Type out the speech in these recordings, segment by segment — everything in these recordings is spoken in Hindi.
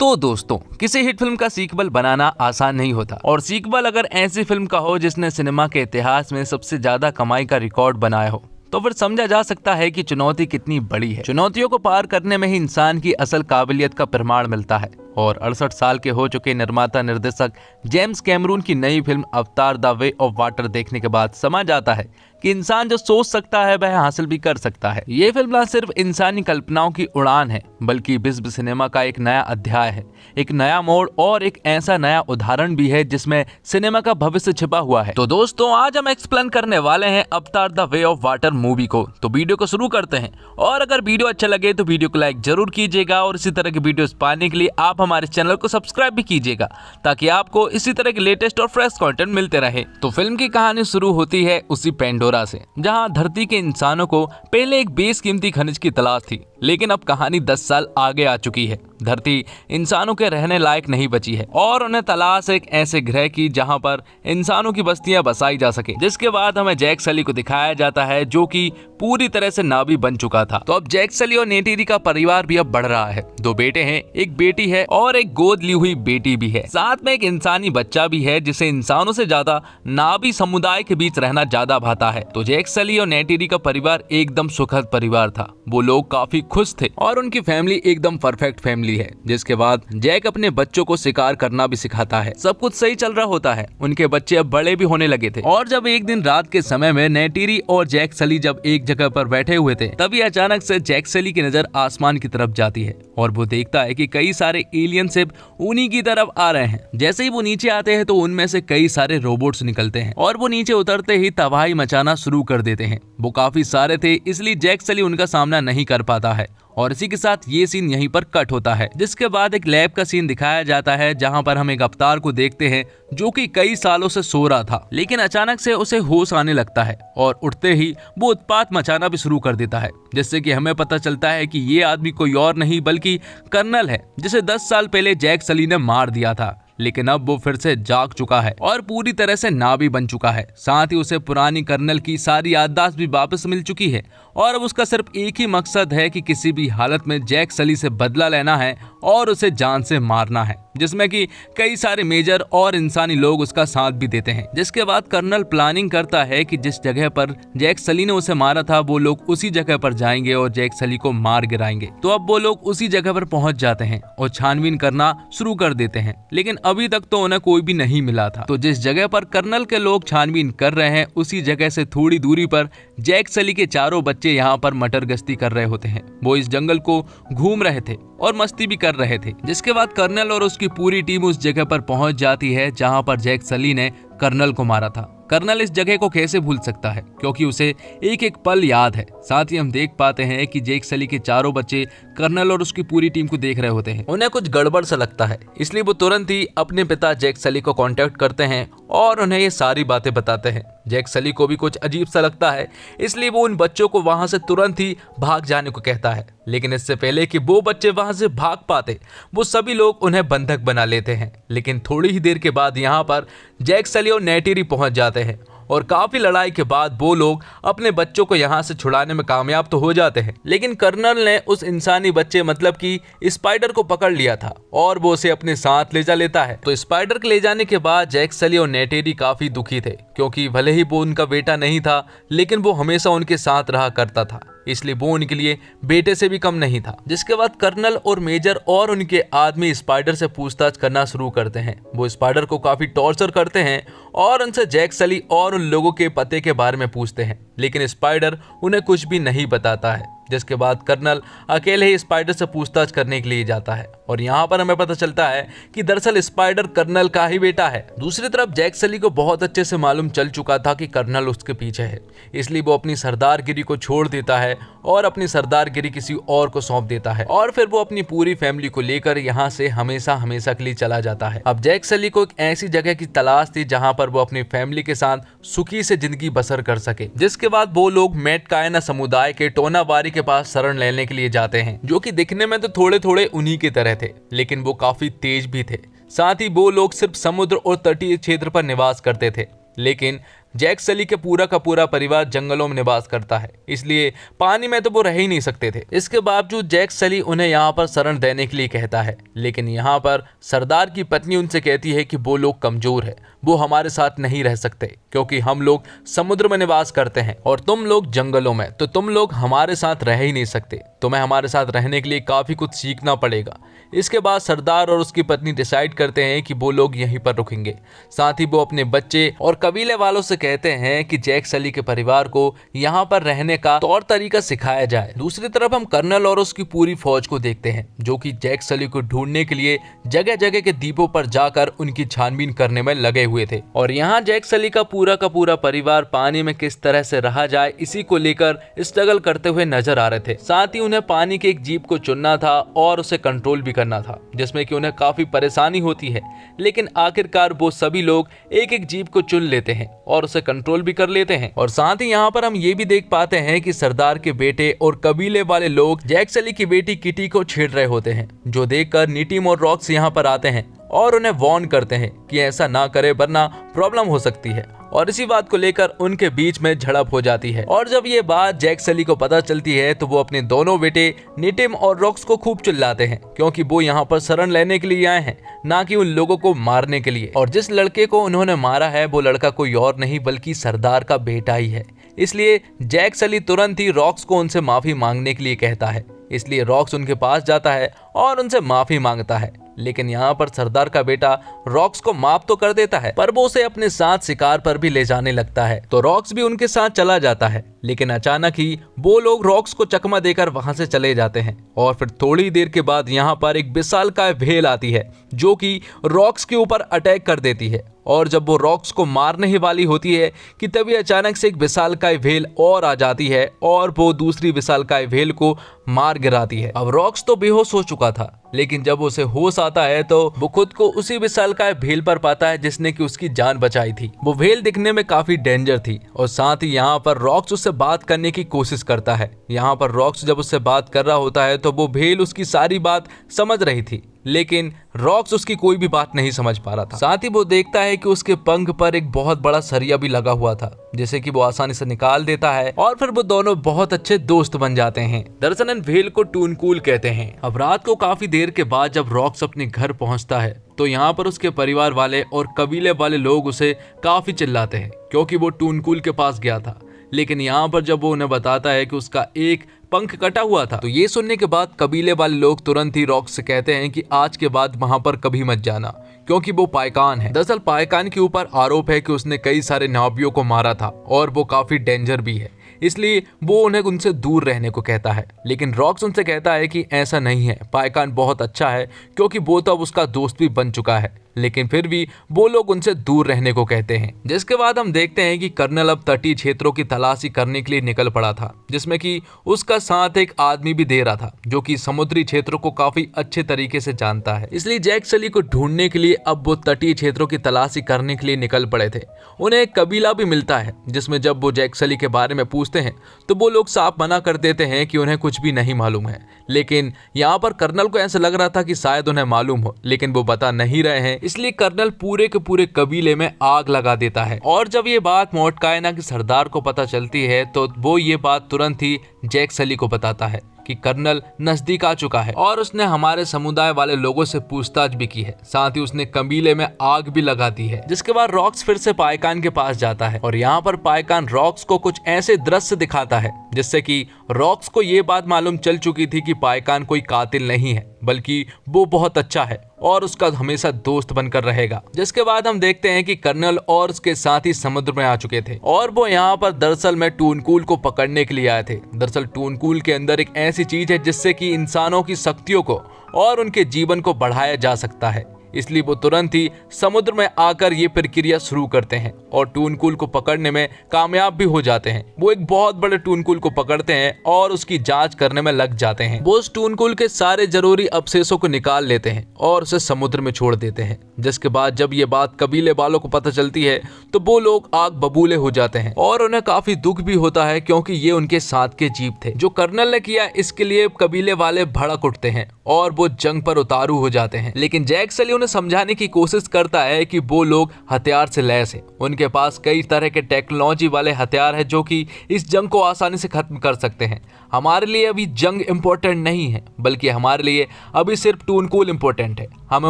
तो दोस्तों, किसी हिट फिल्म का सीक्वल बनाना आसान नहीं होता और सीक्वल अगर ऐसी फिल्म का हो जिसने सिनेमा के इतिहास में सबसे ज्यादा कमाई का रिकॉर्ड बनाया हो तो फिर समझा जा सकता है कि चुनौती कितनी बड़ी है। चुनौतियों को पार करने में ही इंसान की असल काबिलियत का प्रमाण मिलता है और 68 साल के हो चुके निर्माता निर्देशक जेम्स कैमरून की नई फिल्म अवतार द वे ऑफ वाटर देखने के बाद समझ आता है कि इंसान जो सोच सकता है वह हासिल भी कर सकता है। ये फिल्म न सिर्फ इंसानी कल्पनाओं की उड़ान है बल्कि विश्व सिनेमा का एक नया अध्याय है, एक नया मोड़ और एक ऐसा नया उदाहरण भी है जिसमें सिनेमा का भविष्य छिपा हुआ है। तो दोस्तों, आज हम एक्सप्लेन करने वाले हैं अवतार the way of water movie को। तो वीडियो को शुरू करते हैं और अगर वीडियो अच्छा लगे तो वीडियो को लाइक जरूर कीजिएगा और इसी तरह की वीडियोस पाने के लिए आप हमारे चैनल को सब्सक्राइब भी कीजिएगा ताकि आपको इसी तरह के लेटेस्ट और फ्रेश कंटेंट मिलते रहे। तो फिल्म की कहानी शुरू होती है उसी पेंडोरा से जहां धरती के इंसानों को पहले एक बेशकीमती खनिज की तलाश थी, लेकिन अब कहानी 10 साल आगे आ चुकी है। धरती इंसानों के रहने लायक नहीं बची है और उन्हें तलाश एक ऐसे ग्रह की जहां पर इंसानों की बस्तियां बसाई जा सके। जिसके बाद हमें जैक सली को दिखाया जाता है जो कि पूरी तरह से नावी बन चुका था। तो अब जैक सली और नेटेरी का परिवार भी अब बढ़ रहा है। 2 बेटे हैं, एक बेटी है और एक गोद ली हुई बेटी भी है। साथ में एक इंसानी बच्चा भी है जिसे इंसानों से ज्यादा नावी समुदाय के बीच रहना ज्यादा भाता है। तो जैक सली और नेटेरी का परिवार एकदम सुखद परिवार था। वो लोग काफी खुश थे और उनकी फैमिली एकदम परफेक्ट फैमिली है। जिसके बाद जैक अपने बच्चों को शिकार करना भी सिखाता है। सब कुछ सही चल रहा होता है। उनके बच्चे अब बड़े भी होने लगे थे और जब एक दिन रात के समय में नेटेरी और जैक सली जब एक जगह पर बैठे हुए थे तभी अचानक से जैक सली की नजर आसमान की तरफ जाती है और वो देखता है कि कई सारे एलियन शिप उन्हीं की तरफ आ रहे हैं। जैसे ही वो नीचे आते हैं तो उनमें से कई सारे रोबोट्स निकलते हैं और वो नीचे उतरते ही तबाही मचाना शुरू कर देते हैं। वो काफी सारे थे इसलिए जैक सली उनका सामना नहीं कर पाता है और इसी के साथ ये सीन यहीं पर कट होता है। जिसके बाद एक लैब का सीन दिखाया जाता है जहां पर हम एक अवतार को देखते हैं जो कि कई सालों से सो रहा था, लेकिन अचानक से उसे होश आने लगता है और उठते ही वो उत्पात मचाना भी शुरू कर देता है। जिससे कि हमें पता चलता है कि ये आदमी कोई और नहीं बल्कि कर्नल है जिसे 10 साल पहले जैक सली ने मार दिया था, लेकिन अब वो फिर से जाग चुका है और पूरी तरह से नावी बन चुका है। साथ ही उसे पुरानी कर्नल की सारी याददाश्त भी वापस मिल चुकी है और अब उसका सिर्फ एक ही मकसद है कि किसी भी हालत में जैक सली से बदला लेना है और उसे जान से मारना है, जिसमें कि कई सारे मेजर और इंसानी लोग उसका साथ भी देते हैं। जिसके बाद कर्नल प्लानिंग करता है कि जिस जगह पर जैक सली ने उसे मारा था वो लोग उसी जगह पर जाएंगे और जैक सली को मार गिराएंगे। तो अब वो लोग उसी जगह पर पहुंच जाते हैं और छानबीन करना शुरू कर देते हैं, लेकिन अभी तक तो उन्हें कोई भी नहीं मिला था। तो जिस जगह पर कर्नल के लोग छानबीन कर रहे हैं उसी जगह से थोड़ी दूरी पर जैक सली के चारों बच्चे यहाँ पर मटर गश्ती कर रहे होते हैं। वो इस जंगल को घूम रहे थे और मस्ती भी कर रहे थे। जिसके बाद कर्नल और उसकी पूरी टीम उस जगह पर पहुंच जाती है जहां पर जैक सली ने कर्नल को मारा था। कर्नल इस जगह को कैसे भूल सकता है क्योंकि उसे एक एक पल याद है। साथ ही हम देख पाते हैं कि जैक सली के चारों बच्चे कर्नल और उसकी पूरी टीम को देख रहे होते हैं। उन्हें कुछ गड़बड़ सा लगता है इसलिए वो तुरंत ही अपने पिता जैक सली को कांटेक्ट करते हैं और उन्हें ये सारी बातें बताते हैं। जैक सली को भी कुछ अजीब सा लगता है इसलिए वो उन बच्चों को वहां से तुरंत ही भाग जाने को कहता है, लेकिन इससे पहले कि वो बच्चे वहां से भाग पाते वो सभी लोग उन्हें बंधक बना लेते हैं। लेकिन थोड़ी ही देर के बाद यहाँ पर जैक सली और नेटेरी पहुंच जाते हैं और काफी लड़ाई के बाद वो लोग अपने बच्चों को यहाँ से छुड़ाने में कामयाब तो हो जाते हैं, लेकिन कर्नल ने उस इंसानी बच्चे मतलब कि स्पाइडर को पकड़ लिया था और वो उसे अपने साथ ले जा लेता है। तो स्पाइडर के ले जाने के बाद जैक सली और नेटेरी काफी दुखी थे क्योंकि भले ही वो उनका बेटा नहीं था लेकिन वो हमेशा उनके साथ रहा करता था, इसलिए वो उनके लिए बेटे से भी कम नहीं था। जिसके बाद कर्नल और मेजर और उनके आदमी स्पाइडर से पूछताछ करना शुरू करते हैं। वो स्पाइडर को काफी टॉर्चर करते हैं और उनसे जैक सली और उन लोगों के पते के बारे में पूछते हैं, लेकिन स्पाइडर उन्हें कुछ भी नहीं बताता है। जिसके बाद कर्नल अकेले ही स्पाइडर से पूछताछ करने के लिए जाता है और यहाँ पर हमें पता चलता है कि दरअसल स्पाइडर कर्नल का ही बेटा है। दूसरी तरफ जैक सली को बहुत अच्छे से मालूम चल चुका था कि कर्नल उसके पीछे है, इसलिए वो अपनी सरदारगिरी को छोड़ देता है और अपनी सरदारगिरी किसी और को सौंप देता है और फिर वो अपनी पूरी फैमिली को लेकर यहाँ से हमेशा हमेशा के लिए चला जाता है। अब जैक सली को एक ऐसी जगह की तलाश थी जहाँ पर वो अपनी फैमिली के साथ सुखी से जिंदगी बसर कर सके। जिसके बाद वो लोग मैटकायना समुदाय के टोनाबारी के पास शरण लेने के लिए जाते हैं, जो कि दिखने में तो थोड़े थोड़े उन्हीं की तरह थे लेकिन वो काफी तेज भी थे। साथ ही वो लोग सिर्फ समुद्र और तटीय क्षेत्र पर निवास करते थे, लेकिन जैक सली के पूरा का पूरा परिवार जंगलों में निवास करता है, इसलिए पानी में तो वो रह ही नहीं सकते थे। इसके बावजूद जैक सली उन्हें यहाँ पर शरण देने के लिए कहता है, लेकिन यहाँ पर सरदार की पत्नी उनसे कहती है कि वो लोग कमजोर है, वो हमारे साथ नहीं रह सकते क्योंकि हम लोग समुद्र में निवास करते हैं और तुम लोग जंगलों में, तो तुम लोग हमारे साथ रह ही नहीं सकते। तुम्हें हमारे साथ रहने के लिए काफी कुछ सीखना पड़ेगा। इसके बाद सरदार और उसकी पत्नी डिसाइड करते हैं कि वो लोग यहीं पर रुकेंगे। साथ ही वो अपने बच्चे और कबीले वालों से कहते हैं कि जैक सली के परिवार को यहाँ पर रहने का तौर तरीका सिखाया जाए। दूसरी तरफ हम कर्नल और उसकी पूरी फौज को देखते हैं जो कि जैक सली को ढूंढने के लिए जगह जगह के द्वीपों पर जाकर उनकी छानबीन करने में लगे हुए थे। और यहाँ जैक सली का पूरा परिवार पानी में किस तरह से रहा जाए इसी को लेकर स्ट्रगल करते हुए नजर आ रहे थे। साथ ही उन्हें पानी के एक जीप को चुनना था और उसे कंट्रोल भी करना था, जिसमें कि उन्हें काफी परेशानी होती है, लेकिन आखिरकार वो सभी लोग एक एक जीप को चुन लेते हैं और उसे कंट्रोल भी कर लेते हैं। और साथ ही यहाँ पर हम ये भी देख पाते हैं कि सरदार के बेटे और कबीले वाले लोग जैक सली की बेटी किटी को छेड़ रहे होते हैं, जो देखकर नीटिम और रॉक्स यहाँ पर आते हैं और उन्हें वार्न करते हैं कि ऐसा ना करे वरना प्रॉब्लम हो सकती है। और इसी बात को लेकर उनके बीच में झड़प हो जाती है। और जब ये बात जैक सली को पता चलती है तो वो अपने दोनों बेटे नीटिम और रॉक्स को खूब चिल्लाते हैं, क्योंकि वो यहाँ पर शरण लेने के लिए आए हैं, ना कि उन लोगों को मारने के लिए। और जिस लड़के को उन्होंने मारा है वो लड़का कोई और नहीं बल्कि सरदार का बेटा ही है। इसलिए जैक सली तुरंत ही रॉक्स को उनसे माफी मांगने के लिए कहता है। इसलिए रॉक्स उनके पास जाता है और उनसे माफी मांगता है, लेकिन यहाँ पर सरदार का बेटा रॉक्स को माफ तो कर देता है, पर वो उसे अपने साथ शिकार पर भी ले जाने लगता है। तो रॉक्स भी उनके साथ चला जाता है, लेकिन अचानक ही वो लोग रॉक्स को चकमा देकर वहां से चले जाते हैं। और फिर थोड़ी देर के बाद यहाँ पर एक विशालकाय व्हेल आती है जो कि रॉक्स के ऊपर अटैक कर देती है। और जब वो रॉक्स को मारने ही वाली होती है कि तभी अचानक से एक विशालकाय व्हेल और आ जाती है और वो दूसरी विशालकाय व्हेल को मार गिराती है। अब रॉक्स तो बेहोश हो चुका था, लेकिन जब उसे होश आता है तो वो खुद को उसी विशालकाय व्हेल पर पाता है जिसने कि उसकी जान बचाई थी। वो व्हेल दिखने में काफी डेंजर थी और साथ ही यहाँ पर रॉक्स उससे बात करने की कोशिश करता है। यहाँ पर रॉक्स जब उससे बात कर रहा होता है तो वो व्हेल उसकी सारी बात समझ रही थी, लेकिन रॉक्स उसकी कोई भी बात नहीं समझ पा रहा था। साथ ही वो देखता है कि उसके पंख पर एक बहुत बड़ा सरिया भी लगा हुआ था, जिसे कि वो आसानी से निकाल देता है और फिर वो दोनों बहुत अच्छे दोस्त बन जाते हैं। दरअसल इन व्हेल को टूनकूल कहते हैं। अब रात को काफी देर के बाद जब रॉक्स अपने घर पहुंचता है तो यहाँ पर उसके परिवार वाले और कबीले वाले लोग उसे काफी चिल्लाते हैं, क्योंकि वो टूनकूल के पास गया था। लेकिन यहाँ पर जब वो उन्हें बताता है कि उसका एक पंख कटा हुआ था, तो ये सुनने के बाद कबीले वाले लोग तुरंत ही रॉक्स से कहते हैं कि आज के बाद वहां पर कभी मत जाना, क्योंकि वो पायकान है। दरअसल पायकान के ऊपर आरोप है कि उसने कई सारे नावियों को मारा था और वो काफी डेंजर भी है, इसलिए वो उन्हें उनसे दूर रहने को कहता है। लेकिन रॉक्स उनसे कहता है कि ऐसा नहीं है, पायकान बहुत अच्छा है, क्योंकि वो तो अब उसका दोस्त भी बन चुका है। लेकिन फिर भी वो लोग उनसे दूर रहने को कहते हैं। जिसके बाद हम देखते हैं कि कर्नल अब तटीय क्षेत्रों की तलाशी करने के लिए निकल पड़ा था, जिसमें कि उसका साथ एक आदमी भी दे रहा था जो कि समुद्री क्षेत्रों को काफी अच्छे तरीके से जानता है। इसलिए जैक सली को ढूंढने के लिए अब वो तटीय क्षेत्रों की तलाशी करने के लिए निकल पड़े थे। उन्हें एक कबीला भी मिलता है, जिसमें जब वो जैक सली के बारे में पूछते हैं तो वो लोग साफ मना कर देते हैं कि उन्हें कुछ भी नहीं मालूम है। लेकिन यहाँ पर कर्नल को ऐसा लग रहा था कि शायद उन्हें मालूम हो, लेकिन वो बता नहीं रहे हैं, इसलिए कर्नल पूरे के पूरे कबीले में आग लगा देता है। और जब ये बात मोटकायना के सरदार को पता चलती है तो वो ये बात तुरंत ही जैक सली को बताता है कि कर्नल नजदीक आ चुका है और उसने हमारे समुदाय वाले लोगों से पूछताछ भी की है, साथ ही उसने कबीले में आग भी लगा दी है। जिसके बाद रॉक्स फिर से पायकान के पास जाता है और यहाँ पर पायकान रॉक्स को कुछ ऐसे दृश्य दिखाता है जिससे कि रॉक्स को ये बात मालूम चल चुकी थी कि पायकान कोई कातिल नहीं है, बल्कि वो बहुत अच्छा है और उसका हमेशा दोस्त बनकर रहेगा। जिसके बाद हम देखते हैं कि कर्नल और उसके साथी समुद्र में आ चुके थे और वो यहाँ पर दरअसल में टूनकूल को पकड़ने के लिए आए थे। दरअसल टूनकूल के अंदर एक ऐसी चीज है जिससे कि इंसानों की शक्तियों को और उनके जीवन को बढ़ाया जा सकता है, इसलिए वो तुरंत ही समुद्र में आकर ये प्रक्रिया शुरू करते हैं और टूनकूल को पकड़ने में कामयाब भी हो जाते हैं। वो एक बहुत बड़े टूनकूल को पकड़ते हैं और उसकी जांच करने में लग जाते हैं। वो उस टूनकूल के सारे जरूरी अवशेषों को निकाल लेते हैं और उसे समुद्र में छोड़ देते हैं। जिसके बाद जब ये बात कबीले वालों को पता चलती है तो वो लोग आग बबूले हो जाते हैं और उन्हें काफी दुख भी होता है, क्योंकि ये उनके साथ के जीव थे। जो कर्नल ने किया इसके लिए कबीले वाले भड़क उठते हैं और वो जंग पर उतारू हो जाते हैं। लेकिन जैक सली उन्हें समझाने की कोशिश करता है कि वो लोग हथियार से लैस हैं। उनके पास कई तरह के टेक्नोलॉजी वाले हथियार हैं जो कि इस जंग को आसानी से खत्म कर सकते हैं। हमारे लिए अभी जंग इम्पोर्टेंट नहीं है, बल्कि हमारे लिए अभी सिर्फ टूनकूल इम्पोर्टेंट है। हमें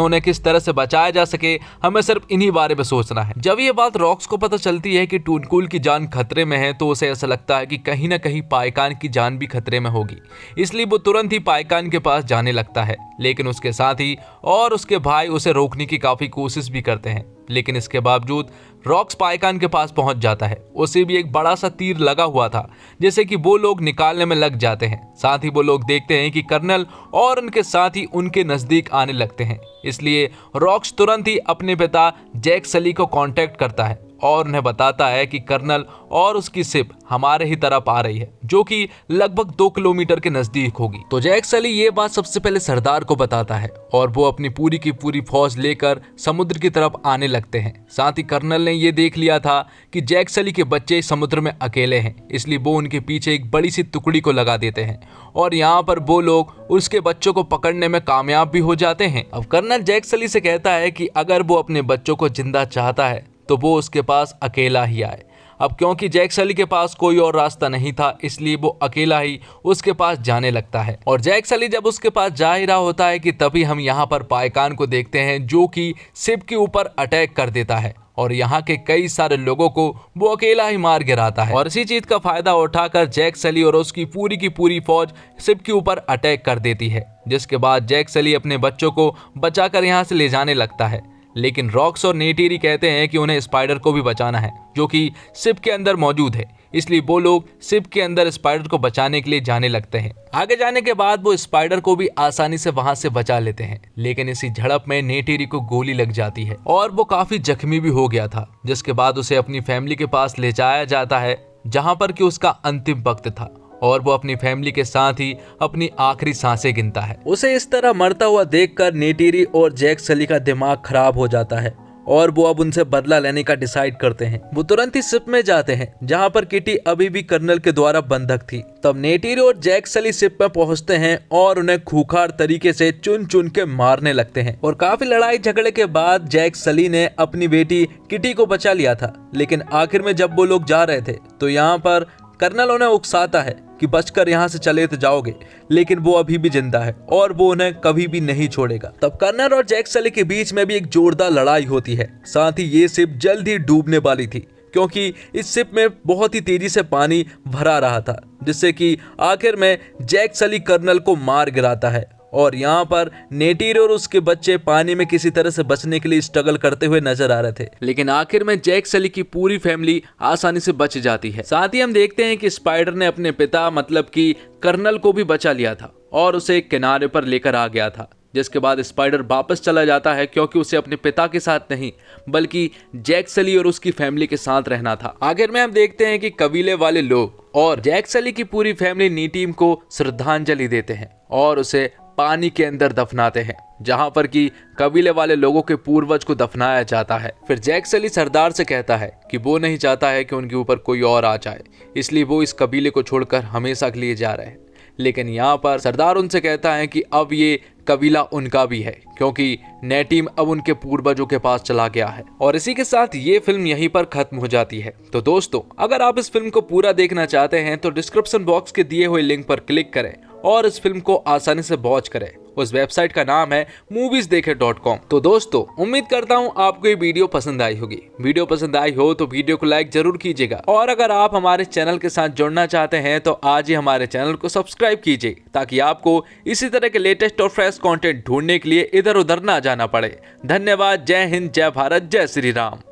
उन्हें किस तरह से बचाया जा सके, हमें सिर्फ इन्हीं बारे में सोचना है। जब ये बात रॉक्स को पता चलती है कि टूनकूल की जान खतरे में है, तो उसे ऐसा लगता है कि कहीं ना कहीं पाइकान की जान भी खतरे में होगी। इसलिए वो तुरंत ही पाइकान के पास जाने लगता है, लेकिन उसके साथ ही और उसके भाई उसे रोकने की काफी कोशिश भी करते हैं। लेकिन इसके बावजूद रॉक्स पाइकान के पास पहुंच जाता है। उसे भी एक बड़ा सा तीर लगा हुआ था, जैसे कि वो लोग निकालने में लग जाते हैं। साथ ही वो लोग देखते हैं कि कर्नल और उनके साथी उनके नजदीक आने लगते हैं। इसलिए रॉक्स तुरंत ही अपने पिता जैक सली को कांटेक्ट करता है और उन्हें बताता है कि कर्नल और उसकी शिप हमारे ही तरफ आ रही है, जो कि लगभग 2 किलोमीटर के नजदीक होगी। तो जैक सली ये बात सबसे पहले सरदार को बताता है और वो अपनी पूरी की पूरी फौज लेकर समुद्र की तरफ आने लगते हैं। साथ ही कर्नल ने ये देख लिया था कि जैक सली के बच्चे समुद्र में अकेले हैं, इसलिए वो उनके पीछे एक बड़ी सी टुकड़ी को लगा देते हैं और यहाँ पर वो लोग उसके बच्चों को पकड़ने में कामयाब भी हो जाते हैं। अब कर्नल जैक सली से कहता है कि अगर वो अपने बच्चों को जिंदा चाहता है तो वो उसके पास अकेला ही आए। अब क्योंकि जैक सली के पास कोई और रास्ता नहीं था, इसलिए वो अकेला ही उसके पास जाने लगता है। और जैक सली जब उसके पास जा ही रहा होता है कि तभी हम यहाँ पर पाइकान को देखते हैं, जो कि शिप के ऊपर अटैक कर देता है और यहाँ के कई सारे लोगों को वो अकेला ही मार गिराता है। और इसी चीज का फायदा उठाकर जैक सली और उसकी पूरी की पूरी फौज शिप के ऊपर अटैक कर देती है, जिसके बाद जैक सली अपने बच्चों को बचाकर यहाँ से ले जाने लगता है। लेकिन रॉक्स और नेटीरी कहते हैं कि उन्हें स्पाइडर को भी बचाना है, जो कि शिप के अंदर मौजूद है। इसलिए वो लोग शिप के अंदर स्पाइडर को बचाने के लिए जाने लगते हैं। आगे जाने के बाद वो स्पाइडर को भी आसानी से वहां से बचा लेते हैं, लेकिन इसी झड़प में नेटीरी को गोली लग जाती है और वो काफी जख्मी भी हो गया था, जिसके बाद उसे अपनी फैमिली के पास ले जाया जाता है, जहां पर कि उसका अंतिम वक्त था और वो अपनी फैमिली के साथ ही अपनी आखिरी सांसें गिनता है। उसे इस तरह मरता हुआ देखकर नेटीरी और जैक सली का दिमाग खराब हो जाता है और वो अब उनसे बदला लेने का डिसाइड करते हैं। वो तुरंत ही शिप में जाते हैं, जहां पर किटी अभी भी कर्नल के द्वारा बंधक थी। तब नेटीरी और जैक सली शिप में पहुंचते हैं और उन्हें खूंखार तरीके से चुन चुन के मारने लगते हैं। और काफी लड़ाई झगड़े के बाद जैक सली ने अपनी बेटी किटी को बचा लिया था, लेकिन आखिर में जब वो लोग जा रहे थे तो यहाँ पर कर्नल उन्हें उकसाता है कि बचकर यहाँ से चले तो जाओगे, लेकिन वो अभी भी जिंदा है और वो उन्हें कभी भी नहीं छोड़ेगा। तब कर्नल और जैक सली के बीच में भी एक जोरदार लड़ाई होती है। साथ ही ये शिप जल्द ही डूबने वाली थी, क्योंकि इस शिप में बहुत ही तेजी से पानी भरा रहा था, जिससे कि आखिर में जैक सली कर्नल को मार गिराता है। और यहाँ पर नेटीरी और उसके बच्चे पानी में किसी तरह से बचने के लिए स्ट्रगल करते हुए नजर आ रहे थे, लेकिन आखिर में जैक सली की पूरी फैमिली आसानी से बच जाती है। साथ ही हम देखते हैं कि स्पाइडर ने अपने पिता मतलब कि कर्नल को भी बचा लिया था और उसे एक किनारे पर लेकर आ गया था, जिसके बाद स्पाइडर वापस चला जाता है, क्योंकि उसे अपने पिता के साथ नहीं बल्कि जैक सली और उसकी फैमिली के साथ रहना था। आखिर में हम देखते हैं कि कबीले वाले लोग और जैक सली की पूरी फैमिली नीटीम को श्रद्धांजलि देते हैं और उसे पानी के अंदर दफनाते हैं, जहां पर कि कबीले वाले लोगों के पूर्वज को दफनाया जाता है। फिर जैक सली सरदार से कहता है कि वो नहीं चाहता है कि उनके ऊपर कोई और आ जाए, इसलिए वो इस कबीले को छोड़कर हमेशा के लिए जा रहे हैं। लेकिन यहाँ पर सरदार उनसे कहता है कि अब ये कबीला उनका भी है, क्योंकि नेटीम अब उनके पूर्वजों के पास चला गया है। और इसी के साथ ये फिल्म यहीं पर खत्म हो जाती है। तो दोस्तों, अगर आप इस फिल्म को पूरा देखना चाहते हैं तो डिस्क्रिप्शन बॉक्स के दिए हुए लिंक पर क्लिक करें और इस फिल्म को आसानी से वॉच करें। उस वेबसाइट का नाम है moviesdekhe.com। तो दोस्तों, उम्मीद करता हूँ आपको ये वीडियो पसंद आई होगी। वीडियो पसंद आई हो तो वीडियो को लाइक जरूर कीजिएगा, और अगर आप हमारे चैनल के साथ जुड़ना चाहते हैं तो आज ही हमारे चैनल को सब्सक्राइब कीजिए, ताकि आपको इसी तरह के लेटेस्ट और फ्रेश कंटेंट ढूंढने के लिए इधर उधर ना जाना पड़े। धन्यवाद। जय हिंद, जय भारत, जय श्री राम।